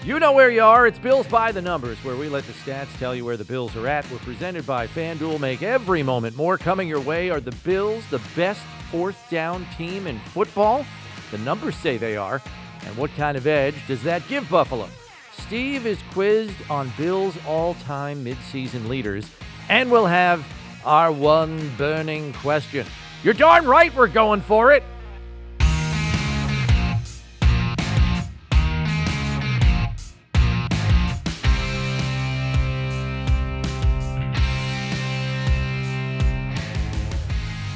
You know where you are. It's Bills by the Numbers, where we let the stats tell you where the Bills are at. We're presented by FanDuel. Make every moment more. Coming your way, are the Bills the best fourth down team in football? The numbers say they are. And what kind of edge does that give Buffalo? Steve is quizzed on Bills' all-time midseason leaders, and we'll have our one burning question. You're darn right we're going for it.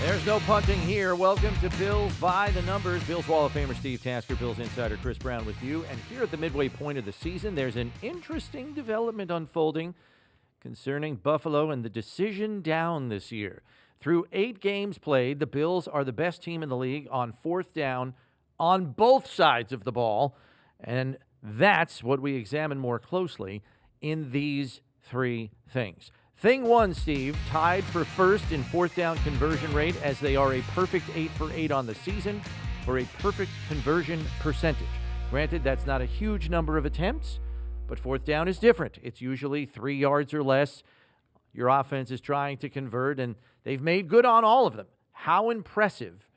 There's no punting here. Welcome to Bills by the Numbers. Bills Wall of Famer Steve Tasker, Bills insider Chris Brown with you. And here at the midway point of the season, there's an interesting development unfolding concerning Buffalo and the decision down this year. Through 8 games played, the Bills are the best team in the league on fourth down on both sides of the ball. And that's what we examine more closely in these 3 things. Thing 1, Steve, tied for first in fourth down conversion rate, as they are a perfect 8 for 8 on the season for a perfect conversion percentage. Granted, that's not a huge number of attempts, but fourth down is different. It's usually 3 yards or less. Your offense is trying to convert, and they've made good on all of them. How impressive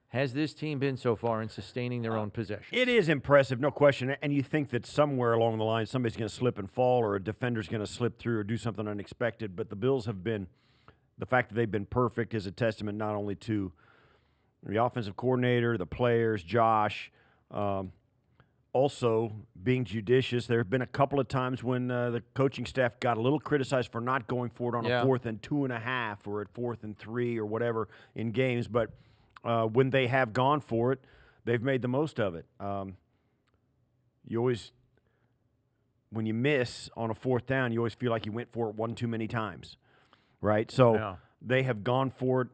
has this team been so far in sustaining their own possession? It is impressive, no question. And you think that somewhere along the line somebody's going to slip and fall, or a defender's going to slip through or do something unexpected. But the Bills have been, the fact that they've been perfect is a testament not only to the offensive coordinator, the players, Josh, also being judicious. There have been a couple of times when the coaching staff got a little criticized for not going for it on a 4th and 2.5 or at 4th and 3 or whatever in games. But when they have gone for it, they've made the most of it. You always, when you miss on a fourth down, you always feel like you went for it one too many times, right? So they have gone for it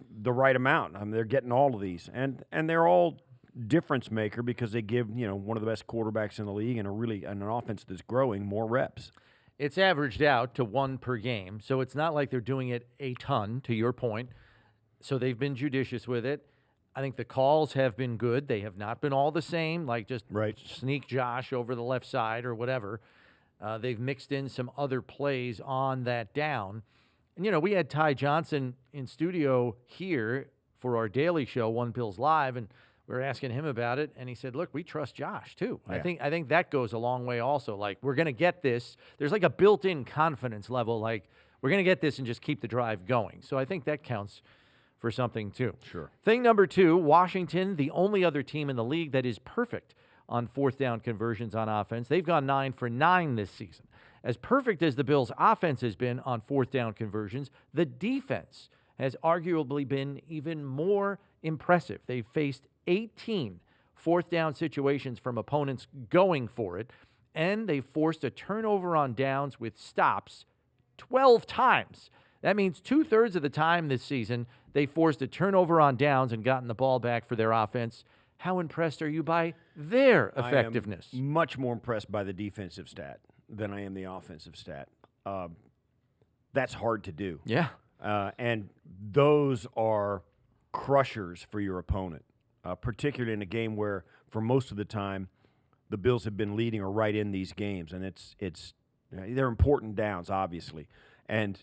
the right amount. I mean, they're getting all of these, and they're all difference maker because they give one of the best quarterbacks in the league and an offense that's growing more reps. It's averaged out to 1 per game, so it's not like they're doing it a ton, to your point. So they've been judicious with it. I think the calls have been good. They have not been all the same, like just sneak Josh over the left side or whatever. They've mixed in some other plays on that down. And, we had Ty Johnson in studio here for our daily show, One Bills Live, and we were asking him about it, and he said, look, we trust Josh, too. Yeah. I think that goes a long way also. Like, we're going to get this. There's like a built-in confidence level, like, we're going to get this and just keep the drive going. So I think that counts for something, too. Sure. Thing number 2, Washington, the only other team in the league that is perfect on fourth down conversions on offense. They've gone 9 for 9 this season. As perfect as the Bills' offense has been on fourth down conversions, the defense has arguably been even more impressive. They've faced 18 fourth down situations from opponents going for it, and they've forced a turnover on downs with stops 12 times. That means 2/3 of the time this season, they forced a turnover on downs and gotten the ball back for their offense. How impressed are you by their effectiveness? I am much more impressed by the defensive stat than I am the offensive stat. That's hard to do. Yeah. And those are crushers for your opponent, particularly in a game where, for most of the time, the Bills have been leading or right in these games. And they're important downs, obviously. And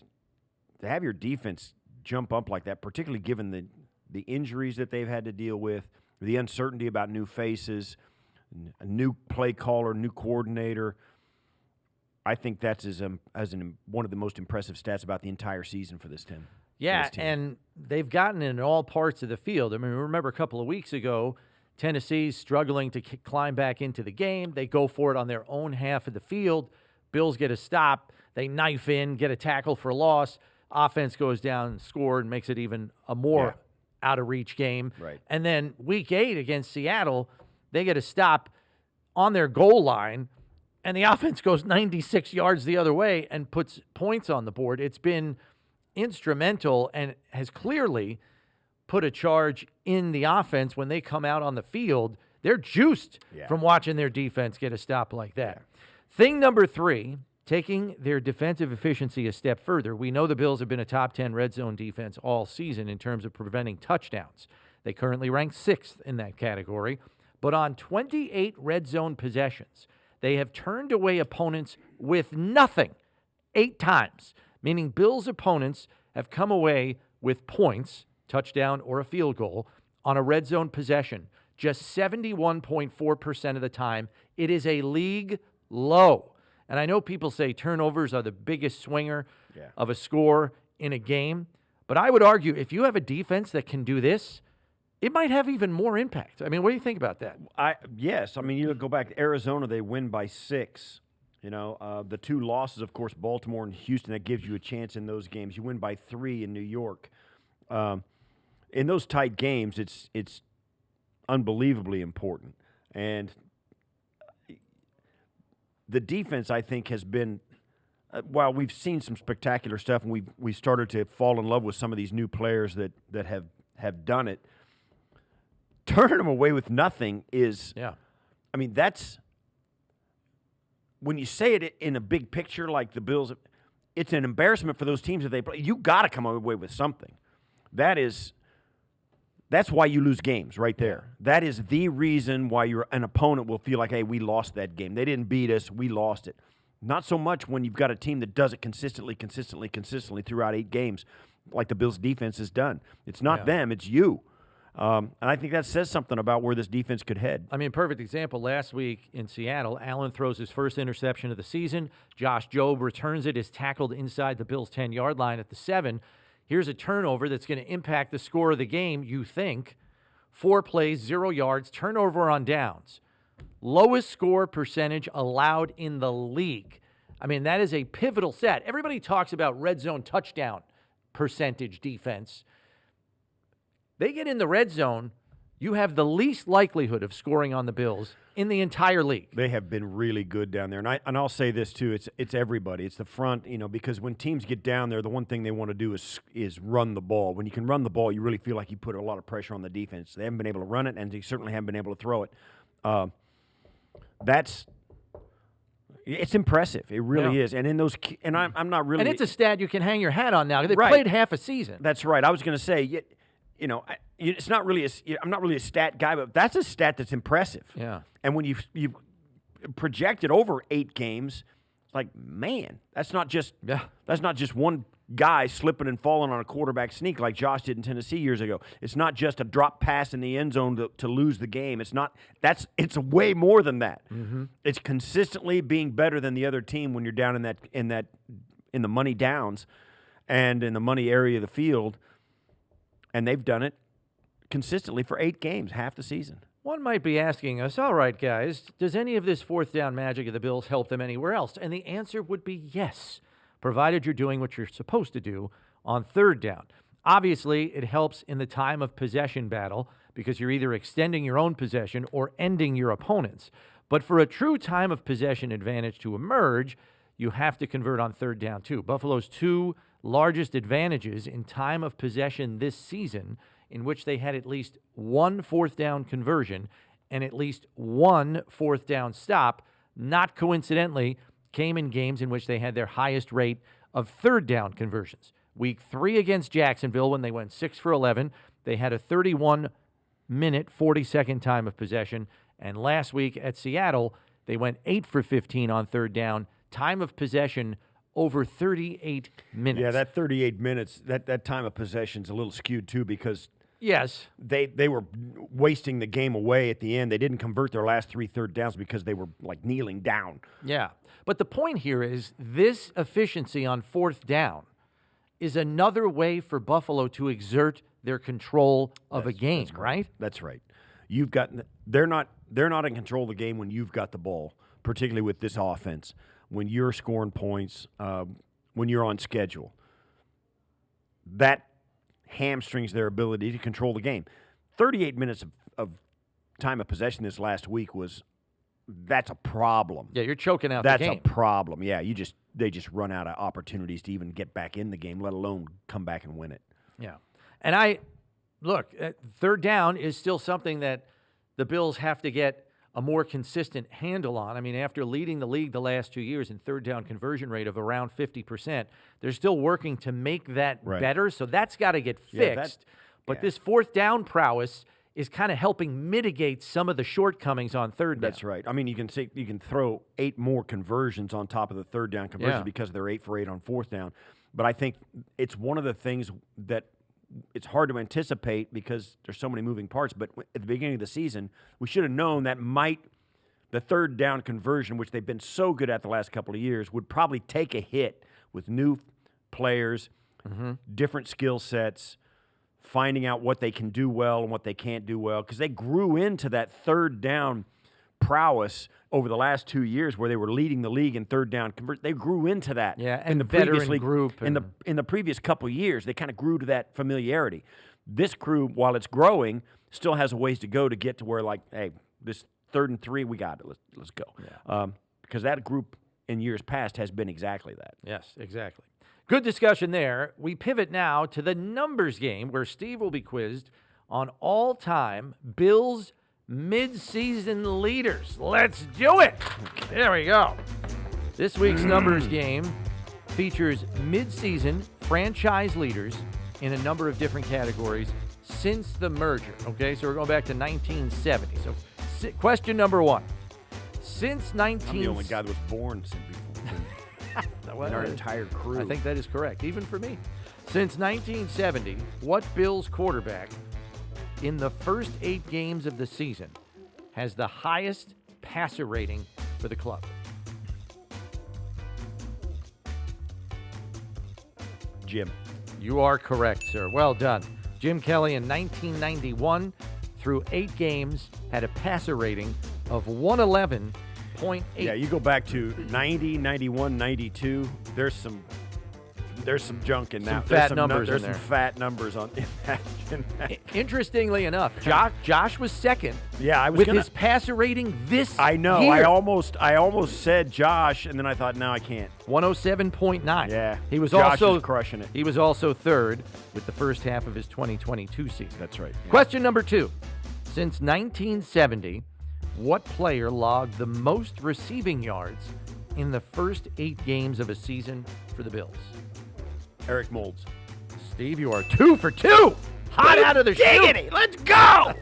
to have your defense jump up like that, particularly given the injuries that they've had to deal with, the uncertainty about new faces, a new play caller, new coordinator, I think that's one of the most impressive stats about the entire season for this team. Yeah, and they've gotten in all parts of the field. I mean, remember a couple of weeks ago, Tennessee's struggling to climb back into the game. They go for it on their own half of the field. Bills get a stop. They knife in, get a tackle for loss. Offense goes down and score and makes it even a more out-of-reach game. Right. And then week 8 against Seattle, they get a stop on their goal line, and the offense goes 96 yards the other way and puts points on the board. It's been instrumental and has clearly put a charge in the offense when they come out on the field. They're juiced from watching their defense get a stop like that. Thing number 3, taking their defensive efficiency a step further, we know the Bills have been a top 10 red zone defense all season in terms of preventing touchdowns. They currently rank 6th in that category. But on 28 red zone possessions, They have turned away opponents with nothing 8 times, meaning Bills opponents have come away with points, touchdown or a field goal, on a red zone possession just 71.4% of the time. It is a league low. And I know people say turnovers are the biggest swinger of a score in a game, but I would argue if you have a defense that can do this, it might have even more impact. I mean, what do you think about that? Yes. I mean, you go back to Arizona, they win by 6. The 2 losses, of course, Baltimore and Houston, that gives you a chance in those games. You win by 3 in New York. In those tight games, it's unbelievably important. And the defense, I think, has been, while we've seen some spectacular stuff and we started to fall in love with some of these new players that have done it, turning them away with nothing is, I mean, that's, when you say it in a big picture like the Bills, it's an embarrassment for those teams that they play. You got to come away with something. That's why you lose games right there. That is the reason why an opponent will feel like, hey, we lost that game. They didn't beat us. We lost it. Not so much when you've got a team that does it consistently throughout 8 games like the Bills' defense has done. It's not them. It's you. And I think that says something about where this defense could head. I mean, perfect example. Last week in Seattle, Allen throws his first interception of the season. Josh Jobe returns it, is tackled inside the Bills' 10-yard line at the 7. Here's a turnover that's going to impact the score of the game, you think. 4 plays, 0 yards, turnover on downs. Lowest score percentage allowed in the league. I mean, that is a pivotal stat. Everybody talks about red zone touchdown percentage defense. They get in the red zone, you have the least likelihood of scoring on the Bills in the entire league. They have been really good down there. And I'll say this, too. It's everybody. It's the front, because when teams get down there, the one thing they want to do is run the ball. When you can run the ball, you really feel like you put a lot of pressure on the defense. They haven't been able to run it, and they certainly haven't been able to throw it. It's impressive. It really is. And in those, and I'm not really. And it's a stat you can hang your hat on now. They played half a season. That's right. I was going to say, it's not really I'm not really a stat guy, but that's a stat that's impressive. Yeah. And when you project it over 8 games, it's like, man, that's not just one guy slipping and falling on a quarterback sneak like Josh did in Tennessee years ago. It's not just a drop pass in the end zone to lose the game. It's way more than that. Mm-hmm. It's consistently being better than the other team when you're down in the money downs and in the money area of the field. And they've done it consistently for 8 games, half the season. One might be asking us, all right, guys, does any of this 4th down magic of the Bills help them anywhere else? And the answer would be yes, provided you're doing what you're supposed to do on 3rd down. Obviously, it helps in the time of possession battle because you're either extending your own possession or ending your opponent's. But for a true time of possession advantage to emerge, you have to convert on 3rd down too. Buffalo's 2 largest advantages in time of possession this season, in which they had at least 1 4th down conversion and at least 1 4th down stop, not coincidentally, came in games in which they had their highest rate of 3rd down conversions. Week 3 against Jacksonville, when they went 6 for 11, they had a 31-minute, 40-second time of possession. And last week at Seattle, they went 8 for 15 on 3rd down, time of possession over 38 minutes. Yeah, that 38 minutes, that time of possession is a little skewed too because they were wasting the game away at the end. They didn't convert their last 3 3rd downs because they were like kneeling down. Yeah, but the point here is this efficiency on 4th down is another way for Buffalo to exert their control of a game, right? That's right. They're not in control of the game when you've got the ball, particularly with this offense. When you're scoring points, when you're on schedule, that hamstrings their ability to control the game. 38 minutes of time of possession this last week that's a problem. Yeah, you're choking out the game. That's a problem. Yeah, they just run out of opportunities to even get back in the game, let alone come back and win it. Yeah. And look, 3rd down is still something that the Bills have to get a more consistent handle on. I mean, after leading the league the last 2 years in 3rd down conversion rate of around 50%, they're still working to make that better, so that's got to get fixed. But this 4th down prowess is kind of helping mitigate some of the shortcomings on third down. That's right. I mean, you can throw 8 more conversions on top of the third down conversion because they're 8 for 8 on fourth down. But I think it's one of the things that it's hard to anticipate because there's so many moving parts. But at the beginning of the season, we should have known that the third down conversion, which they've been so good at the last couple of years, would probably take a hit with new players, different skill sets, finding out what they can do well and what they can't do well, because they grew into that third down prowess over the last 2 years where they were leading the league in third down conversion. They grew into that. Yeah, and the previous league group. In the previous couple of years, they kind of grew to that familiarity. This crew, while it's growing, still has a ways to go to get to where, like, hey, this 3rd and 3, we got it. Let's go. Yeah. Because that group in years past has been exactly that. Yes, exactly. Good discussion there. We pivot now to the numbers game where Steve will be quizzed on all-time Bills midseason leaders. Let's do it. There we go. This week's numbers game features midseason franchise leaders in a number of different categories since the merger. Okay, so we're going back to 1970. So question number 1. Since I'm the only guy that was born since before. Well, our entire crew. I think that is correct, even for me. Since 1970, what Bills quarterback in the first 8 games of the season has the highest passer rating for the club? Jim. You are correct, sir. Well done. Jim Kelly in 1991, through 8 games, had a passer rating of 111.8. Yeah, you go back to 90, 91, 92. There's some junk in that. There's some fat numbers in that. Interestingly enough, Josh was second. Yeah, I was with his passer rating this I know. year. I almost said Josh, and then I thought, no, I can't. 107.9. Yeah, he was Josh also is crushing it. He was also third with the first half of his 2022 season. That's right. Yeah. Question number 2. Since 1970, what player logged the most receiving yards in the first 8 games of a season for the Bills? Eric Moulds. Steve, you are 2 for 2. Hot out of the chute. Let's go.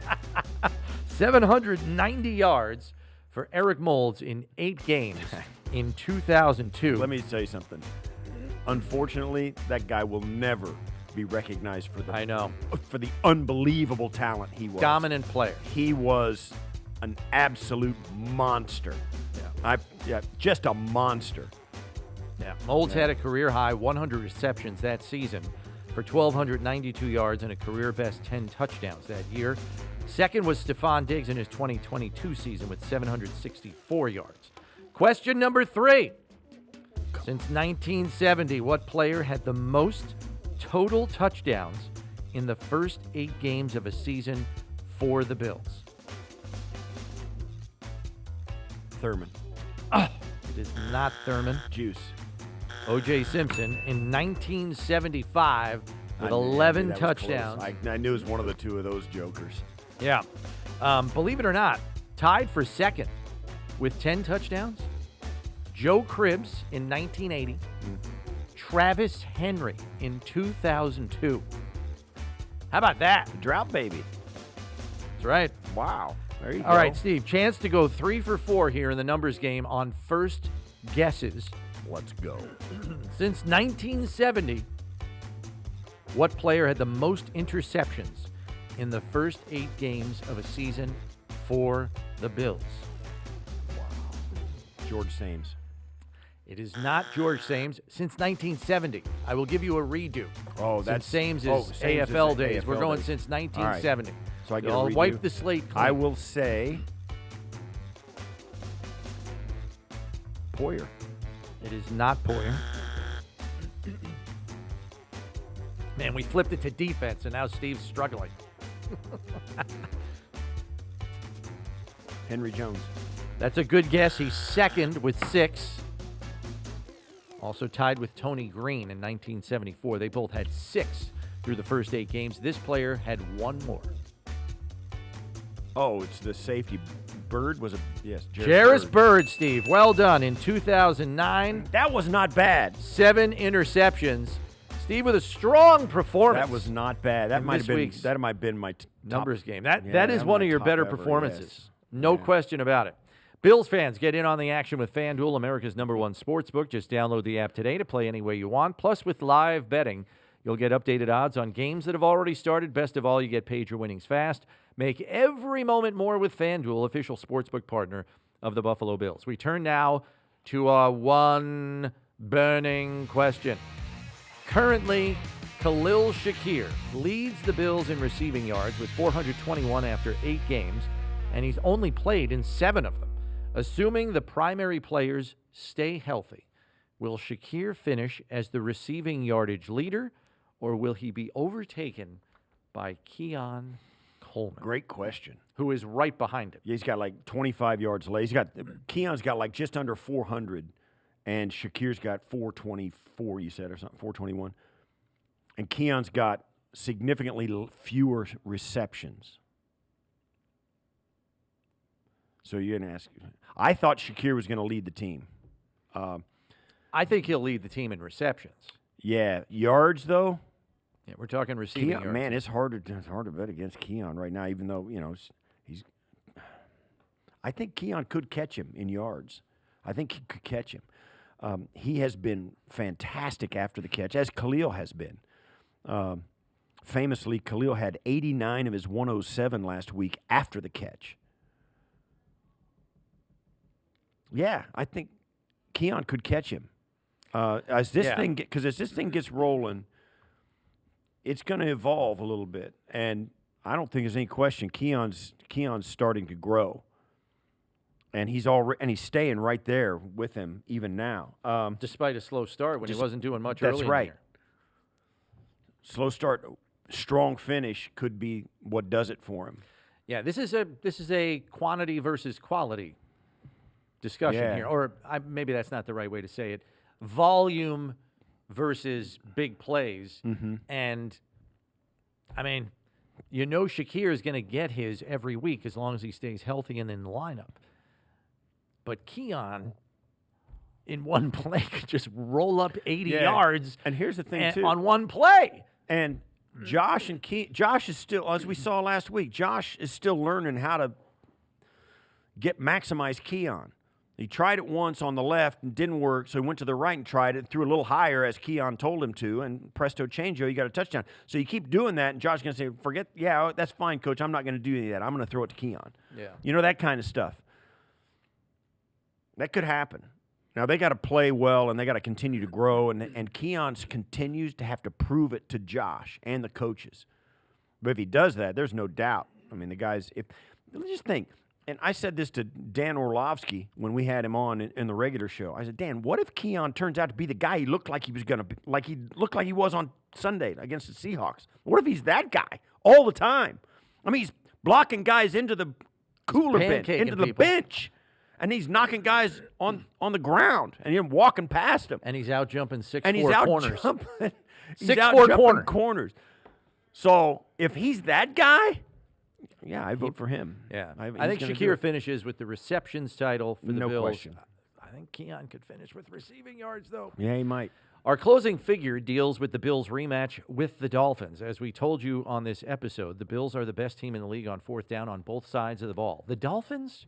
790 yards for Eric Moulds in 8 games in 2002. Let me tell you something. Unfortunately, that guy will never be recognized for the unbelievable talent he was. Dominant player. He was an absolute monster. Just a monster. Yeah, Moulds had a career-high 100 receptions that season for 1,292 yards and a career-best 10 touchdowns that year. Second was Stephon Diggs in his 2022 season with 764 yards. Question number 3. Since 1970, what player had the most total touchdowns in the first 8 games of a season for the Bills? Thurman. Oh, it is not Thurman. Juice. O.J. Simpson in 1975 with 11 touchdowns. I knew it was one of the 2 of those jokers. Yeah. Believe it or not, tied for second with 10 touchdowns, Joe Cribbs in 1980, Travis Henry in 2002. How about that? Drought baby. That's right. Wow. There you go. All right, Steve, chance to go 3 for 4 here in the numbers game on first guesses. Let's go. Since 1970, what player had the most interceptions in the first 8 games of a season for the Bills? Wow. George Sames. It is not George Sames. Since 1970. I will give you a redo. Oh, that's Sames is AFL days. We're going since 1970. Right. So I get I'll wipe the slate clean. I will say Poyer. It is not Poyer. Man, we flipped it to defense, and now Steve's struggling. Henry Jones. That's a good guess. He's second with 6. Also tied with Tony Green in 1974. They both had 6 through the first 8 games. This player had 1 more. Oh, it's the safety. Bird was Jarris Bird, Steve. Well done. In 2009. That was not bad. 7 interceptions. Steve with a strong performance. That was not bad. That might have been my numbers top game. That is one of your better performances. Yes. No question about it. Bills fans, get in on the action with FanDuel, America's #1 sportsbook. Just download the app today to play any way you want. Plus, with live betting, you'll get updated odds on games that have already started. Best of all, you get paid your winnings fast. Make every moment more with FanDuel, official sportsbook partner of the Buffalo Bills. We turn now to our one burning question. Currently, Khalil Shakir leads the Bills in receiving yards with 421 after 8 games, and he's only played in 7 of them. Assuming the primary players stay healthy, will Shakir finish as the receiving yardage leader, or will he be overtaken by Keon Coleman? Great question. Who is right behind him. Yeah, he's got like 25 yards late. Keon's got like just under 400, and Shakir's got 424, you said, or something, 421. And Keon's got significantly fewer receptions. So you're going to ask. I thought Shakir was going to lead the team. I think he'll lead the team in receptions. Yeah. Yards, though? Yeah, we're talking receiving yards. Man, it's hard to bet against Keon right now, even though, he's I think Keon could catch him in yards. I think he could catch him. He has been fantastic after the catch, as Khalil has been. Famously, Khalil had 89 of his 107 last week after the catch. Yeah, I think Keon could catch him. As this thing gets rolling, it's going to evolve a little bit, and I don't think there's any question Keon's starting to grow, and he's staying right there with him even now. Despite a slow start when he wasn't doing much early. That's right. In the year. Slow start, strong finish could be what does it for him. Yeah, this is a quantity versus quality discussion here, or maybe that's not the right way to say it. Volume versus big plays, and I mean, Shakir is going to get his every week as long as he stays healthy and in the lineup. But Keon, in one play, could just roll up 80 yards. And here's the thing, too. On one play. And Josh is still, as we saw last week, Josh is still learning how to maximize Keon. He tried it once on the left and didn't work, so he went to the right and tried it, threw a little higher as Keon told him to, and presto changeo, you got a touchdown. So you keep doing that, and Josh's going to say, that's fine, Coach. I'm not going to do any of that. I'm going to throw it to Keon. Yeah. That kind of stuff. That could happen. Now, they got to play well, and they got to continue to grow, and Keon continues to have to prove it to Josh and the coaches. But if he does that, there's no doubt. I mean, the guys, just think, and I said this to Dan Orlovsky when we had him on in the regular show. I said, Dan, what if Keon turns out to be the guy he looked like he was going to be, like he looked like he was on Sunday against the Seahawks? What if he's that guy all the time? I mean, he's blocking guys into the cooler bench, into the bench. And he's knocking guys on the ground, and you're walking past him. And he's out jumping 6'4" corners. He's out corners. So if he's that guy, I vote for him. Yeah, I think Shakir finishes with the receptions title for the Bills. No question. I think Keon could finish with receiving yards, though. Yeah, he might. Our closing figure deals with the Bills' rematch with the Dolphins. As we told you on this episode, the Bills are the best team in the league on fourth down on both sides of the ball. The Dolphins,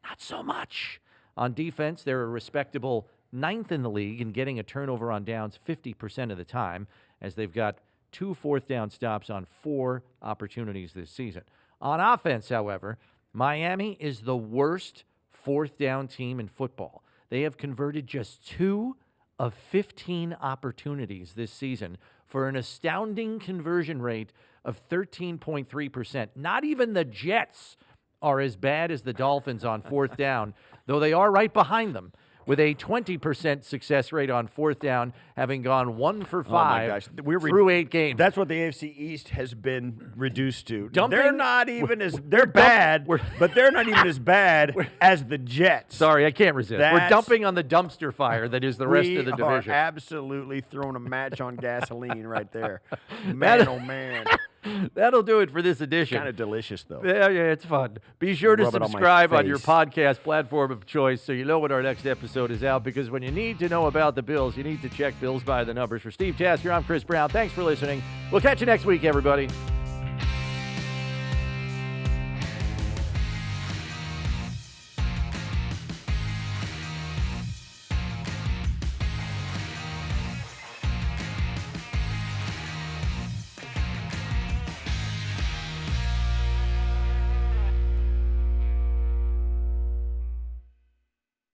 not so much. On defense, they're a respectable 9th in the league in getting a turnover on downs 50% of the time, as they've got 2 fourth down stops on 4 opportunities this season. On offense, however, Miami is the worst fourth down team in football. They have converted just 2 of 15 opportunities this season for an astounding conversion rate of 13.3%. Not even the Jets are as bad as the Dolphins on fourth down, though they are right behind them, with a 20% success rate on fourth down, having gone 1 for 5 through 8 games. That's what the AFC East has been reduced to. They're not even they're bad, but they're not even as bad as the Jets. Sorry, I can't resist. We're dumping on the dumpster fire that is the rest of the division. We are absolutely throwing a match on gasoline right there. Man, oh man. That'll do it for this edition. Kind of delicious, though. Yeah, it's fun. Be sure to Rub it on my subscribe on your face. podcast platform of choice so you know when our next episode is out, because when you need to know about the Bills, you need to check Bills by the Numbers. For Steve Tasker, I'm Chris Brown. Thanks for listening. We'll catch you next week, everybody.